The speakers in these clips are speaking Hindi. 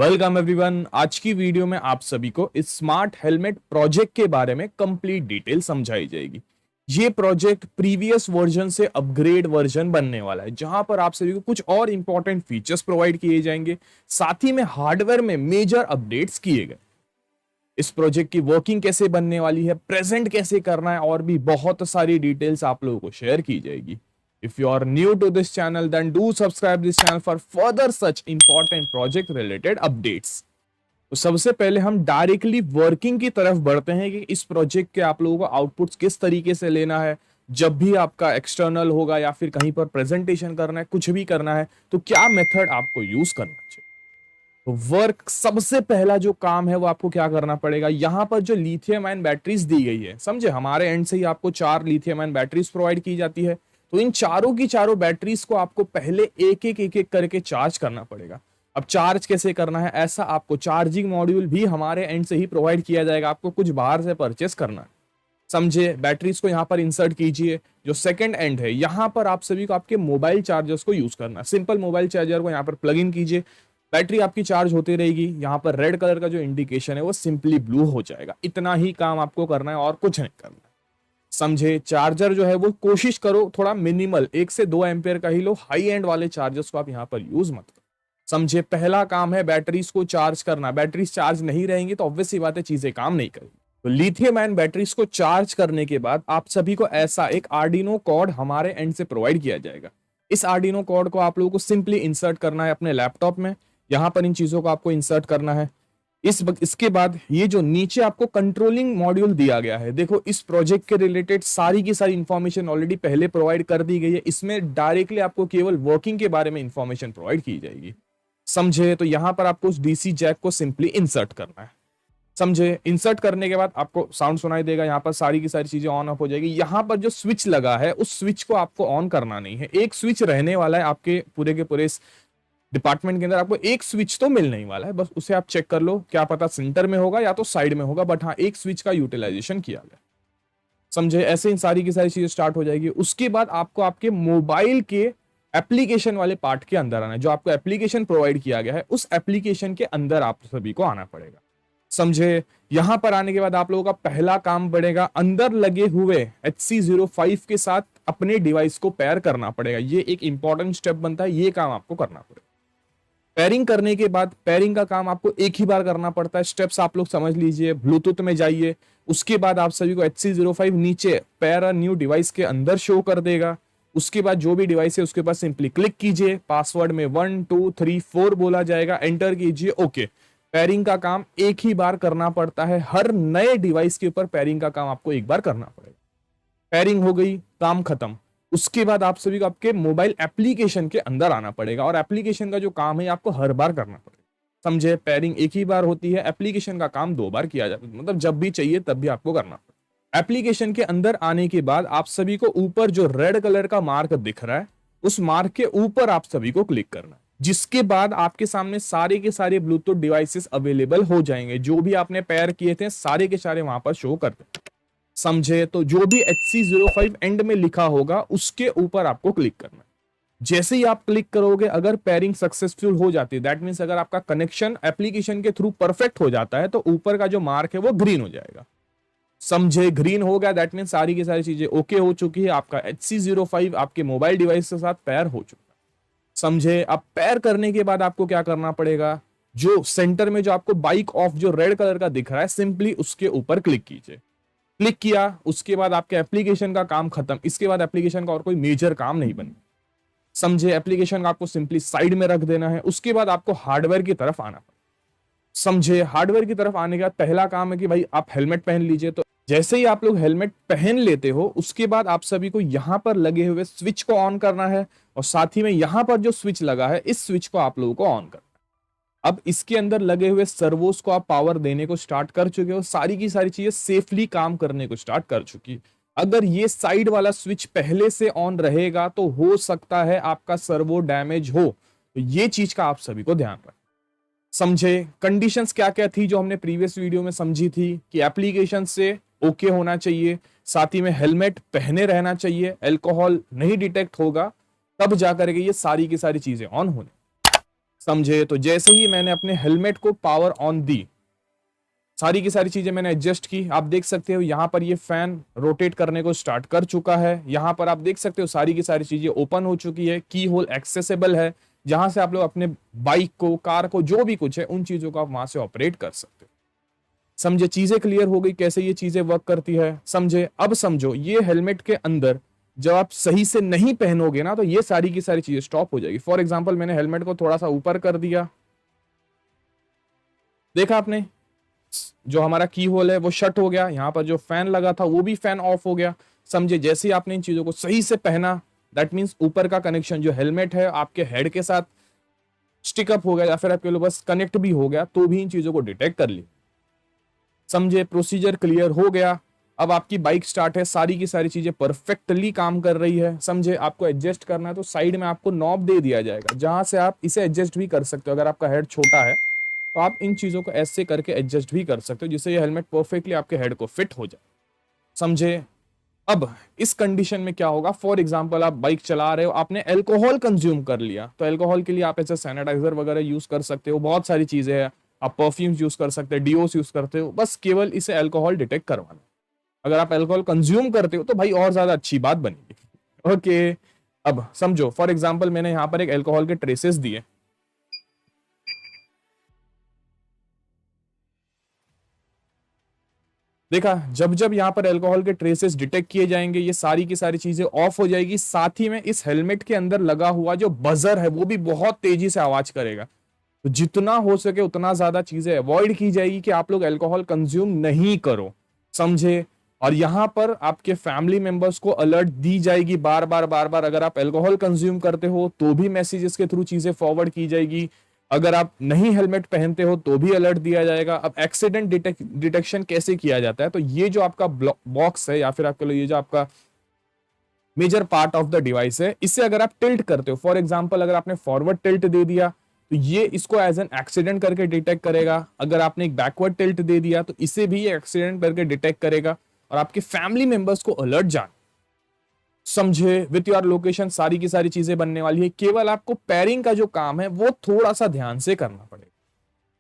Welcome everyone. आज की वीडियो में आप सभी को इस स्मार्ट हेलमेट प्रोजेक्ट के बारे में कंप्लीट डिटेल समझाई जाएगी। ये प्रोजेक्ट प्रीवियस वर्जन से अपग्रेड वर्जन बनने वाला है, जहां पर आप सभी को कुछ और इंपॉर्टेंट फीचर्स प्रोवाइड किए जाएंगे, साथ ही में हार्डवेयर में मेजर अपडेट्स किए गए। इस प्रोजेक्ट की वर्किंग कैसे बनने वाली है, प्रेजेंट कैसे करना है, और भी बहुत सारी डिटेल्स आप लोगों को शेयर की जाएगी। If you are new to this channel, then do subscribe this channel for further such important project related updates. तो सबसे पहले हम डायरेक्टली वर्किंग की तरफ बढ़ते हैं कि इस प्रोजेक्ट के आप लोगों को आउटपुट्स किस तरीके से लेना है। जब भी आपका एक्सटर्नल होगा या फिर कहीं पर प्रेजेंटेशन करना है, कुछ भी करना है, तो क्या मेथड आपको यूज करना चाहिए। तो वर्क सबसे पहला जो काम है वो आपको क्या करना पड़ेगा। यहां पर जो लिथियम आयन बैटरीज दी गई है, समझे, हमारे एंड से ही आपको 4 लिथियम आयन बैटरीज प्रोवाइड की जाती है। तो इन चारों की चारों बैटरीज को आपको पहले एक एक करके चार्ज करना पड़ेगा। अब चार्ज कैसे करना है, ऐसा आपको चार्जिंग मॉड्यूल भी हमारे एंड से ही प्रोवाइड किया जाएगा, आपको कुछ बाहर से परचेस करना है, समझे। बैटरीज को यहाँ पर इंसर्ट कीजिए। जो सेकंड एंड है, यहाँ पर आप सभी को आपके मोबाइल चार्जर्स को यूज करना है। सिंपल मोबाइल चार्जर को यहाँ पर प्लग इन कीजिए, बैटरी आपकी चार्ज होती रहेगी। यहाँ पर रेड कलर का जो इंडिकेशन है वो सिंपली ब्लू हो जाएगा। इतना ही काम आपको करना है और कुछ नहीं करना है, समझे। चार्जर जो है वो कोशिश करो थोड़ा मिनिमल 1 से 2 एम्पियर का ही लो, हाई एंड वाले चार्जर्स को आप यहाँ पर यूज मत करो, समझे। पहला काम है बैटरीज को चार्ज करना। बैटरीज चार्ज नहीं रहेंगी तो ऑब्वियस सी बात है, चीजें काम नहीं करेंगी। तो लिथियम आयन बैटरीज को चार्ज करने के बाद आप सभी को ऐसा एक आर्डिनो कॉर्ड हमारे एंड से प्रोवाइड किया जाएगा। इस आर्डिनो कॉर्ड को आप लोगों को सिंपली इंसर्ट करना है अपने लैपटॉप में। यहाँ पर इन चीजों को आपको इंसर्ट करना है। इसके बाद ये जो नीचे आपको कंट्रोलिंग मॉड्यूल दिया गया है, देखो इस प्रोजेक्ट के रिलेटेड सारी की सारी इंफॉर्मेशन ऑलरेडी पहले प्रोवाइड कर दी गई है। इसमें डायरेक्टली आपको केवल वर्किंग के बारे में इंफॉर्मेशन प्रोवाइड की जाएगी, समझे। तो यहां पर आपको उस डीसी जैक को सिंपली इंसर्ट करना है, समझे। इंसर्ट करने के बाद आपको साउंड सुनाई देगा, यहाँ पर सारी की सारी चीजें ऑन ऑफ हो जाएगी। यहाँ पर जो स्विच लगा है उस स्विच को आपको ऑन करना नहीं है। एक स्विच रहने वाला है आपके पूरे के पूरे डिपार्टमेंट के अंदर, आपको एक स्विच तो मिलने ही वाला है, बस उसे आप चेक कर लो। क्या पता सेंटर में होगा या तो साइड में होगा, बट हाँ एक स्विच का यूटिलाइजेशन किया गया, समझे। ऐसे इन सारी की सारी चीजें स्टार्ट हो जाएगी। उसके बाद आपको आपके मोबाइल के एप्लीकेशन वाले पार्ट के अंदर आना है। जो आपको एप्लीकेशन प्रोवाइड किया गया है उस एप्लीकेशन के अंदर आप सभी को आना पड़ेगा, समझे। यहां पर आने के बाद आप लोगों का पहला काम पड़ेगा, अंदर लगे हुए HC05 के साथ अपने डिवाइस को पेयर करना पड़ेगा। ये एक इंपॉर्टेंट स्टेप बनता है, ये काम आपको करना पड़ेगा। पेयरिंग करने के बाद, पेयरिंग का काम आपको एक ही बार करना पड़ता है। स्टेप्स आप लोग समझ लीजिए। ब्लूटूथ में जाइए, उसके बाद आप सभी को HC05 नीचे पेयर अ न्यू डिवाइस के अंदर शो कर देगा। उसके बाद जो भी डिवाइस है उसके पास सिंपली क्लिक कीजिए, पासवर्ड में 1 2 3 4 बोला जाएगा, एंटर कीजिए, ओके। पेयरिंग का काम एक ही बार करना पड़ता है। हर नए डिवाइस के ऊपर पेयरिंग का काम आपको एक बार करना पड़ेगा। पेयरिंग हो गई, काम खत्म। उसके बाद आप सभी को आपके मोबाइल एप्लीकेशन के अंदर आना पड़ेगा, और एप्लीकेशन का जो काम है आपको हर बार करना पड़ेगा, समझे। पेयरिंग एक ही बार होती है, एप्लीकेशन का काम 2 बार किया जाता है, मतलब जब भी चाहिए तब भी आपको करना पड़ेगा। एप्लीकेशन के अंदर आने के बाद आप सभी को ऊपर जो रेड कलर का मार्क दिख रहा है उस मार्क के ऊपर आप सभी को क्लिक करना है, जिसके बाद आपके सामने सारे के सारे ब्लूटूथ डिवाइसेस अवेलेबल हो जाएंगे। जो भी आपने पेयर किए थे सारे के सारे वहां पर शो करते हैं, समझे। तो जो भी HC05 एंड में लिखा होगा उसके ऊपर आपको क्लिक करना है। जैसे ही आप क्लिक करोगे, अगर पेयरिंग सक्सेसफुल हो जाती है, दैट मींस अगर आपका कनेक्शन एप्लीकेशन के थ्रू परफेक्ट हो जाता है, तो ऊपर का जो मार्क है वो ग्रीन हो जाएगा, समझे। ग्रीन हो गया, दैट मींस सारी की सारी चीजें ओके हो चुकी है। आपका HC05 आपके मोबाइल डिवाइस के साथ पेयर हो चुका है, समझे। अब पेयर करने के बाद आपको क्या करना पड़ेगा, जो सेंटर में जो आपको बाइक ऑफ जो रेड कलर का दिख रहा है, सिंपली उसके ऊपर क्लिक कीजिए। क्लिक किया, उसके बाद आपके एप्लीकेशन का काम खत्म। इसके बाद एप्लीकेशन का और कोई मेजर काम नहीं बने, समझे। एप्लीकेशन का आपको सिंपली साइड में रख देना है। उसके बाद आपको हार्डवेयर की तरफ आना पड़ेगा, समझे। हार्डवेयर की तरफ आने के बाद पहला काम है कि भाई आप हेलमेट पहन लीजिए। तो जैसे ही आप लोग हेलमेट पहन लेते हो, उसके बाद आप सभी को यहां पर लगे हुए स्विच को ऑन करना है, और साथ ही में यहां पर जो स्विच लगा है इस स्विच को आप लोगों को ऑन करना है। अब इसके अंदर लगे हुए सर्वोस को आप पावर देने को स्टार्ट कर चुके हो, सारी की सारी चीजें सेफली काम करने को स्टार्ट कर चुकी। अगर ये साइड वाला स्विच पहले से ऑन रहेगा तो हो सकता है आपका सर्वो डैमेज हो, तो ये चीज का आप सभी को ध्यान रखें, समझे। कंडीशंस क्या क्या थी जो हमने प्रीवियस वीडियो में समझी थी, कि एप्लीकेशन से ओके होना चाहिए, साथ ही में हेलमेट पहने रहना चाहिए, अल्कोहल नहीं डिटेक्ट होगा, तब जाकर के ये सारी की सारी चीजें ऑन होने, समझे। तो जैसे ही मैंने अपने हेलमेट को पावर ऑन दी, सारी की सारी चीजें मैंने एडजस्ट की, आप देख सकते हो यहाँ पर ये फैन रोटेट करने को स्टार्ट कर चुका है। यहाँ पर आप देख सकते हो सारी की सारी चीजें ओपन हो चुकी है, की होल एक्सेसिबल है, जहां से आप लोग अपने बाइक को, कार को, जो भी कुछ है उन चीजों को आप वहां से ऑपरेट कर सकते हो। समझे, चीजें क्लियर हो गई कैसे ये चीजें वर्क करती है। समझे, अब समझो ये हेलमेट के अंदर जब आप सही से नहीं पहनोगे ना, तो ये सारी की सारी चीजें स्टॉप हो जाएगी। फॉर एग्जाम्पल, मैंने हेलमेट को थोड़ा सा ऊपर कर दिया, देखा आपने, जो हमारा की होल है वो शट हो गया, यहाँ पर जो फैन लगा था वो भी फैन ऑफ हो गया। समझे, जैसे ही आपने इन चीजों को सही से पहना, दैट मीन्स ऊपर का कनेक्शन जो हेलमेट है आपके हेड के साथ स्टिकअप हो गया, या फिर आपके बस कनेक्ट भी हो गया, तो भी इन चीजों को डिटेक्ट कर ली। समझे, प्रोसीजर क्लियर हो गया। अब आपकी बाइक स्टार्ट है, सारी की सारी चीजें परफेक्टली काम कर रही है। समझे, आपको एडजस्ट करना है तो साइड में आपको नॉब दे दिया जाएगा, जहां से आप इसे एडजस्ट भी कर सकते हो। अगर आपका हेड छोटा है तो आप इन चीजों को ऐसे करके एडजस्ट भी कर सकते हो, जिससे ये हेलमेट परफेक्टली आपके हेड को फिट हो जाए। समझे, अब इस कंडीशन में क्या होगा, फॉर एग्जाम्पल आप बाइक चला रहे हो, आपने अल्कोहल कंज्यूम कर लिया, तो अल्कोहल के लिए आप ऐसे सैनिटाइजर वगैरह यूज कर सकते हो, बहुत सारी चीजें हैं, आप परफ्यूम्स यूज कर सकते हो, डीओस यूज करते हो, बस केवल इसे अल्कोहल डिटेक्ट करवाना। अगर आप अल्कोहल कंज्यूम करते हो तो भाई और ज्यादा अच्छी बात बनेगी। ओके, अब समझो, फॉर एग्जाम्पल मैंने यहाँ पर एक अल्कोहल के ट्रेसेस दिए, देखा, जब जब यहाँ पर अल्कोहल के ट्रेसेस डिटेक्ट किए जाएंगे, ये सारी की सारी चीजें ऑफ हो जाएगी। साथ ही में इस हेलमेट के अंदर लगा हुआ जो बजर है वो भी बहुत तेजी से आवाज करेगा। तो जितना हो सके उतना ज्यादा चीजें अवॉइड की जाएगी कि आप लोग अल्कोहल कंज्यूम नहीं करो। समझे, और यहाँ पर आपके फैमिली मेंबर्स को अलर्ट दी जाएगी बार बार बार बार। अगर आप अल्कोहल कंज्यूम करते हो तो भी मैसेजेस के थ्रू चीजें फॉरवर्ड की जाएगी, अगर आप नहीं हेलमेट पहनते हो तो भी अलर्ट दिया जाएगा। अब एक्सीडेंट डिटेक्शन कैसे किया जाता है, तो ये जो आपका बॉक्स है, या फिर आपके लिए ये जो आपका major part of the device है, इसे अगर आप टिल्ट करते हो, फॉर एग्जांपल अगर आपने फॉरवर्ड टिल्ट दे दिया तो ये इसको एज एन एक्सीडेंट करके डिटेक्ट करेगा। अगर आपने एक बैकवर्ड टिल्ट दे दिया तो इसे भी एक्सीडेंट करके डिटेक्ट करेगा और आपके फैमिली मेंबर्स को अलर्ट जान। समझे, विथ योर लोकेशन सारी की सारी चीजें बनने वाली है। केवल आपको पेयरिंग का जो काम है वो थोड़ा सा ध्यान से करना पड़ेगा।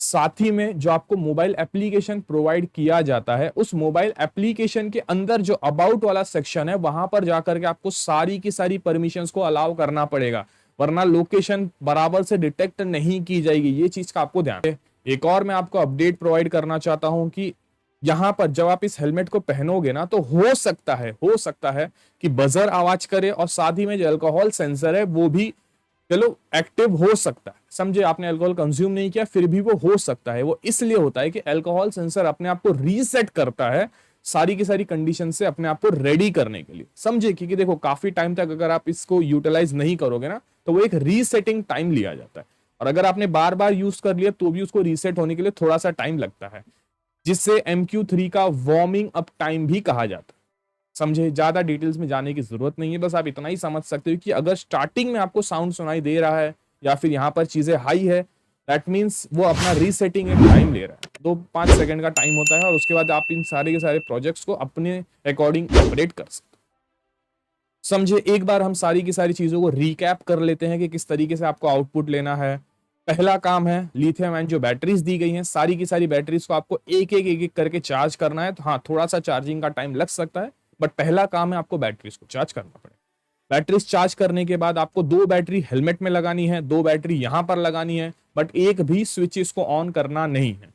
साथ ही में जो आपको मोबाइल एप्लीकेशन प्रोवाइड किया जाता है, उस मोबाइल एप्लीकेशन के अंदर जो अबाउट वाला सेक्शन है, वहां पर जाकर के आपको सारी की सारी परमिशंस को अलाउ करना पड़ेगा, वरना लोकेशन बराबर से डिटेक्ट नहीं की जाएगी। ये चीज का आपको ध्यान है। एक और मैं आपको अपडेट प्रोवाइड करना चाहता हूं कि यहां पर जब आप इस हेलमेट को पहनोगे ना, तो हो सकता है कि बजर आवाज करे, और साथ ही में जो अल्कोहल सेंसर है वो भी चलो एक्टिव हो सकता है। समझे, आपने अल्कोहल कंज्यूम नहीं किया फिर भी वो हो सकता है। वो इसलिए होता है कि अल्कोहल सेंसर अपने आप को रीसेट करता है सारी की सारी कंडीशन से अपने आप को रेडी करने के लिए। समझे, क्योंकि देखो काफी टाइम तक अगर आप इसको यूटिलाइज नहीं करोगे ना, तो वो एक रीसेटिंग टाइम लिया जाता है, और अगर आपने बार बार यूज कर लिया तो भी उसको रीसेट होने के लिए थोड़ा सा टाइम लगता है, जिससे MQ3 का वार्मिंग अप टाइम भी कहा जाता है। समझे, ज्यादा डिटेल्स में जाने की जरूरत नहीं है, बस आप इतना ही समझ सकते हो कि अगर स्टार्टिंग में आपको साउंड सुनाई दे रहा है या फिर यहाँ पर चीजें हाई है, दैट मीन्स वो अपना रीसेटिंग एक टाइम ले रहा है। 2-5 सेकंड का टाइम होता है, और उसके बाद आप इन सारे के सारे प्रोजेक्ट्स को अपने अकॉर्डिंग ऑपरेट कर सकते हो। समझे, एक बार हम सारी की सारी चीजों को रिकैप कर लेते हैं कि किस तरीके से आपको आउटपुट लेना है। पहला काम है लिथियम आयन जो बैटरीज दी गई हैं, सारी की सारी बैटरीज को आपको एक एक करके चार्ज करना है। तो हाँ, थोड़ा सा चार्जिंग का टाइम लग सकता है, बट पहला काम है आपको बैटरीज को चार्ज करना पड़ेगा। बैटरीज चार्ज करने के बाद आपको 2 बैटरी हेलमेट में लगानी है, 2 बैटरी यहां पर लगानी है, बट एक भी स्विच इसको ऑन करना नहीं है।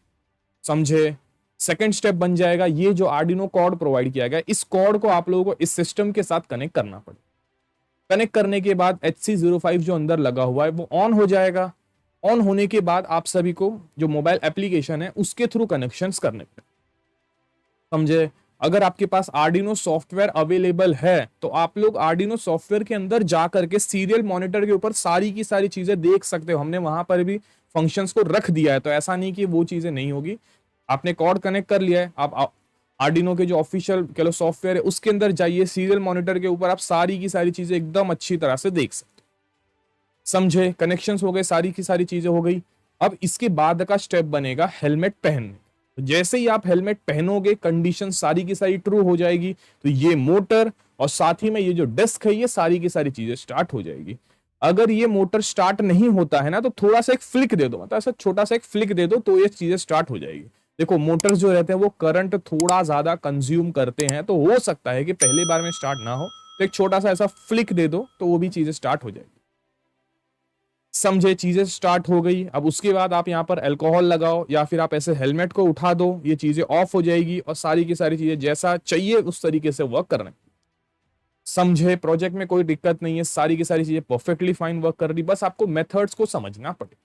समझे, सेकेंड स्टेप बन जाएगा ये जो आर्डिनो कॉर्ड प्रोवाइड किया गया, इस कॉर्ड को आप लोगों को इस सिस्टम के साथ कनेक्ट करना पड़ेगा। कनेक्ट करने के बाद HC05 जो अंदर लगा हुआ है वो ऑन हो जाएगा। ऑन होने के बाद आप सभी को जो मोबाइल एप्लीकेशन है उसके थ्रू कनेक्शंस करने पड़े। समझे, अगर आपके पास आर्डिनो सॉफ्टवेयर अवेलेबल है तो आप लोग आर्डिनो सॉफ्टवेयर के अंदर जा करके सीरियल मॉनिटर के ऊपर सारी की सारी चीजें देख सकते हो। हमने वहां पर भी फंक्शंस को रख दिया है, तो ऐसा नहीं कि वो चीजें नहीं होगी। आपने कॉर्ड कनेक्ट कर लिया है, आप आर्डिनो के जो ऑफिशियल कह लो सॉफ्टवेयर है उसके अंदर जाइए, सीरियल मॉनिटर के ऊपर आप सारी की सारी चीजें एकदम अच्छी तरह से देख सकते हो। समझे, कनेक्शंस हो गए, सारी की सारी चीजें हो गई। अब इसके बाद का स्टेप बनेगा हेलमेट पहनने। तो जैसे ही आप हेलमेट पहनोगे कंडीशन सारी की सारी ट्रू हो जाएगी, तो ये मोटर और साथ ही में ये जो डिस्क है ये सारी की सारी चीजें स्टार्ट हो जाएगी। अगर ये मोटर स्टार्ट नहीं होता है ना तो थोड़ा सा एक फ्लिक दे दो, मतलब ऐसा छोटा सा एक फ्लिक दे दो तो ये चीजें स्टार्ट हो जाएगी। देखो मोटर जो रहते हैं वो करंट थोड़ा ज्यादा कंज्यूम करते हैं, तो हो सकता है कि पहली बार में स्टार्ट ना हो, तो एक छोटा सा ऐसा फ्लिक दे दो तो वो भी चीजें स्टार्ट हो जाएगी। समझे, चीजें स्टार्ट हो गई। अब उसके बाद आप यहाँ पर अल्कोहल लगाओ या फिर आप ऐसे हेलमेट को उठा दो, ये चीजें ऑफ हो जाएगी और सारी की सारी चीजें जैसा चाहिए उस तरीके से वर्क करने। समझे, प्रोजेक्ट में कोई दिक्कत नहीं है, सारी की सारी चीजें परफेक्टली फाइन वर्क कर रही, बस आपको मेथड्स को समझना पड़े।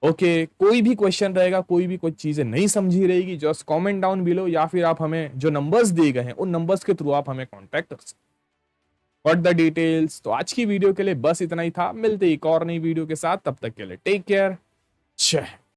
ओके, कोई भी क्वेश्चन रहेगा, कोई भी कोई चीजें नहीं समझी रहेगी, जस्ट कमेंट डाउन बिलो या फिर आप हमें जो नंबर्स दिए गए हैं उन नंबर्स के थ्रू आप हमें कांटेक्ट कर सकते व्हाट द डिटेल्स। तो आज की वीडियो के लिए बस इतना ही था, मिलते एक और नई वीडियो के साथ, तब तक के लिए टेक केयर, जय।